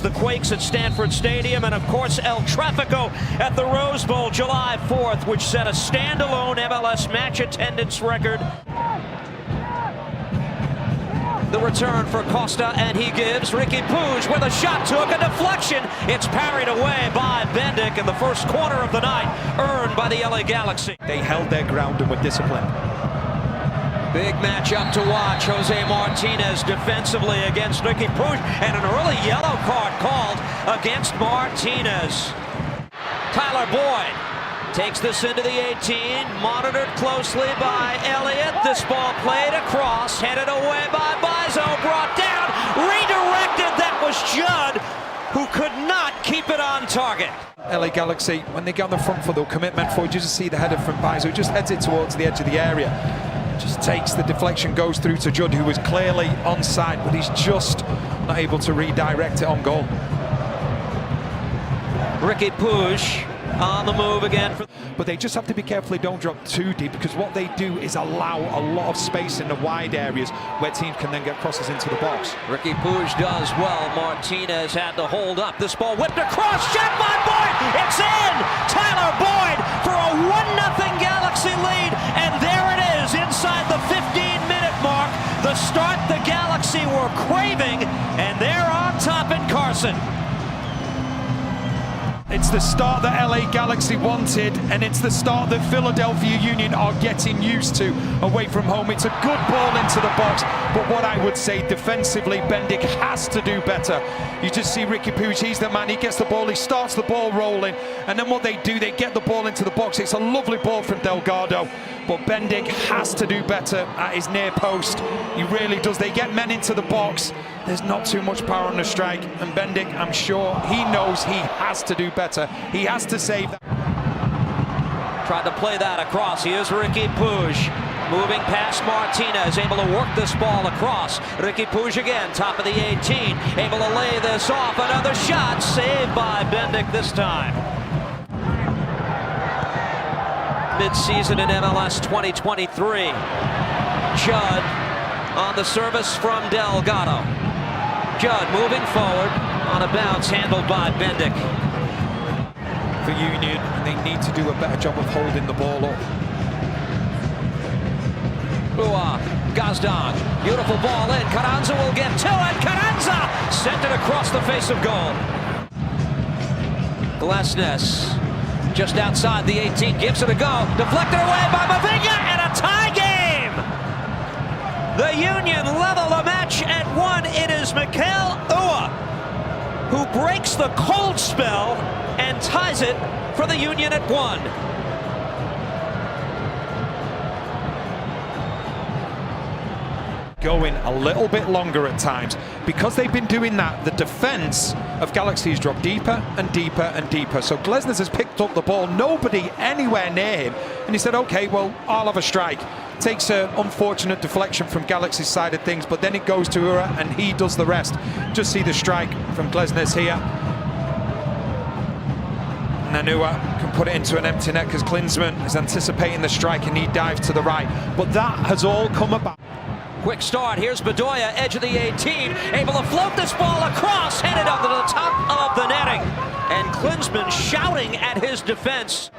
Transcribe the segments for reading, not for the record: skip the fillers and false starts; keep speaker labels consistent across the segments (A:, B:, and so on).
A: the Quakes at Stanford Stadium, and of course El Tráfico at the Rose Bowl July 4th, which set a standalone MLS match attendance record. The return for Costa, and he gives Ricky Puig with a shot, took a deflection. It's parried away by Bendik in the first quarter of the night, earned by the LA Galaxy.
B: They held their ground and were disciplined.
A: Big matchup to watch. Jose Martinez defensively against Ricky Puig, and an early yellow card called against Martinez. Tyler Boyd takes this into the 18, monitored closely by Elliott. This ball played across, headed away by Bizo, brought down, redirected. That was Judd, who could not keep it on target.
B: LA Galaxy, when they get on the front foot, they'll commit men forward. You just see the header from Bizo, just heads it towards the edge of the area. Just takes the deflection, goes through to Judd, who was clearly onside, but he's just not able to redirect it on goal.
A: Ricky Puig on the move again.
B: But they just have to be careful they don't drop too deep, because what they do is allow a lot of space in the wide areas where teams can then get crosses into the box.
A: Ricky Puig does well. Martinez had to hold up. This ball whipped across, shot by Boyd. It's in! Tyler Boyd for a 1-0 Galaxy lead, and there it is inside the 15-minute mark. The start the Galaxy were craving, and they're on top in Carson.
B: It's the start that LA Galaxy wanted, and it's the start that Philadelphia Union are getting used to away from home. It's a good ball into the box, but what I would say defensively, Bendik has to do better. You just see Ricky Puig, he's the man, he gets the ball, he starts the ball rolling, and then what they do, they get the ball into the box. It's a lovely ball from Delgado, but Bendik has to do better at his near post. He really does. They get men into the box, there's not too much power on the strike, and Bendik, I'm sure he knows he has to do better. He has to save that.
A: Tried to play that across. Here's Ricky Puig moving past Martinez, able to work this ball across. Ricky Puig again, top of the 18, able to lay this off. Another shot, saved by Bendik this time. Mid-season in MLS 2023. Judd on the service from Delgado. Judd moving forward on a bounce, handled by Bendik.
B: For Union, they need to do a better job of holding the ball up.
A: Gazdag, beautiful ball in. Carranza will get to it. Carranza sent it across the face of goal. Glesnes just outside the 18, gives it a go. Deflected away by Mavinga, and a tie game. The Union level the match at 1. It is Mikel Ua who breaks the cold spell and ties it for the Union at 1.
B: Going a little bit longer at times. Because they've been doing that, the defense of Galaxy has dropped deeper and deeper and deeper. So Glesnes has picked up the ball, nobody anywhere near him, and he said, okay, well, I'll have a strike. Takes an unfortunate deflection from Galaxy's side of things, but then it goes to Ura and he does the rest. Just see the strike from Glesnes here. And Ura can put it into an empty net because Klinsmann is anticipating the strike and he dives to the right. But that has all come about.
A: Quick start. Here's Bedoya, edge of the 18, able to float this ball across, headed up to the top of the netting. And Klinsmann shouting at his defense.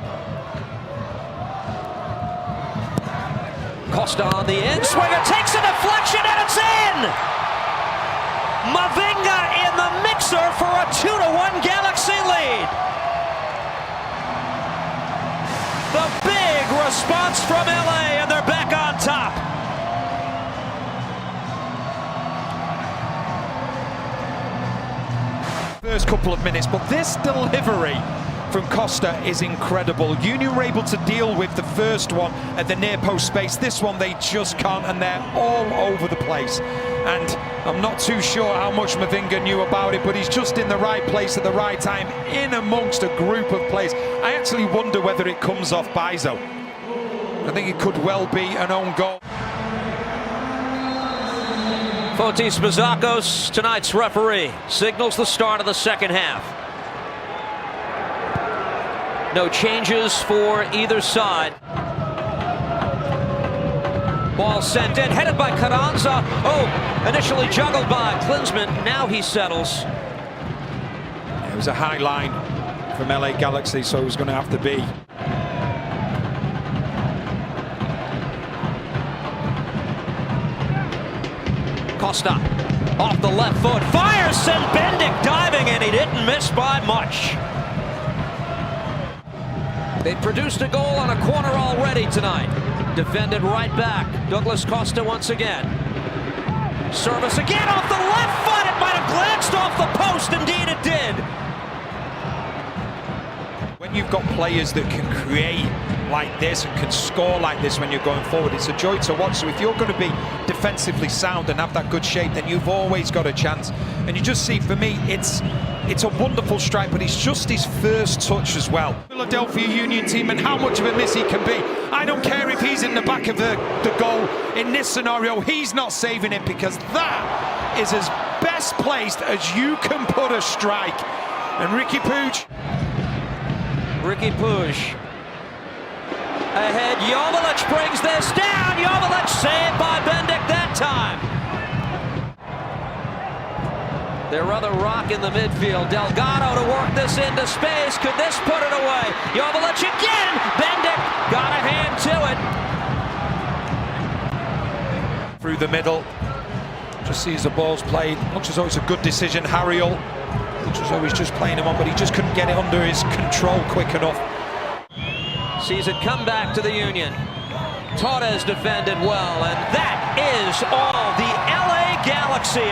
A: Costa on the in, swinger takes a deflection, and it's in! Mavinga in the mixer for a 2-1 Galaxy lead. The big response from LA, and they're back on top.
B: First couple of minutes, but this delivery from Costa is incredible. Union were able to deal with the first one at the near post space. This one they just can't, and they're all over the place. And I'm not too sure how much Mavinga knew about it, but he's just in the right place at the right time, in amongst a group of players. I actually wonder whether it comes off Bizo. I think it could well be an own goal.
A: Fotis Mazakos, tonight's referee, signals the start of the second half. No changes for either side. Ball sent in, headed by Carranza. Oh, initially juggled by Klinsmann. Now he settles.
B: was a high line from LA Galaxy, so it was going to have to be.
A: Costa off the left foot, fires, sent Bendik diving, and he didn't miss by much. They produced a goal on a corner already tonight. Defended right back. Douglas Costa once again. Service again off the left foot. It might have glanced off the post. Indeed it did.
B: When you've got players that can create like this and can score like this when you're going forward, it's a joy to watch. So if you're going to be defensively sound and have that good shape, then you've always got a chance. And you just see, for me, it's a wonderful strike, but it's just his first touch as well. Philadelphia Union team, and how much of a miss he can be. I don't care if he's in the back of the goal. In this scenario, he's not saving it, because that is as best placed as you can put a strike. And Ricky Puig
A: ahead, Joveljic brings this down. Joveljic saved by Bendik that time. Their other rock in the midfield, Delgado to work this into space. Could this put it away? Joveljic again. Bendik got a hand to it.
B: Through the middle. Just sees the ball's played. Looks as though it's a good decision. Harriel looks as though he's just playing him on, but he just couldn't get it under his control quick enough.
A: Sees it come back to the Union. Torres defended well, and that is all. The LA Galaxy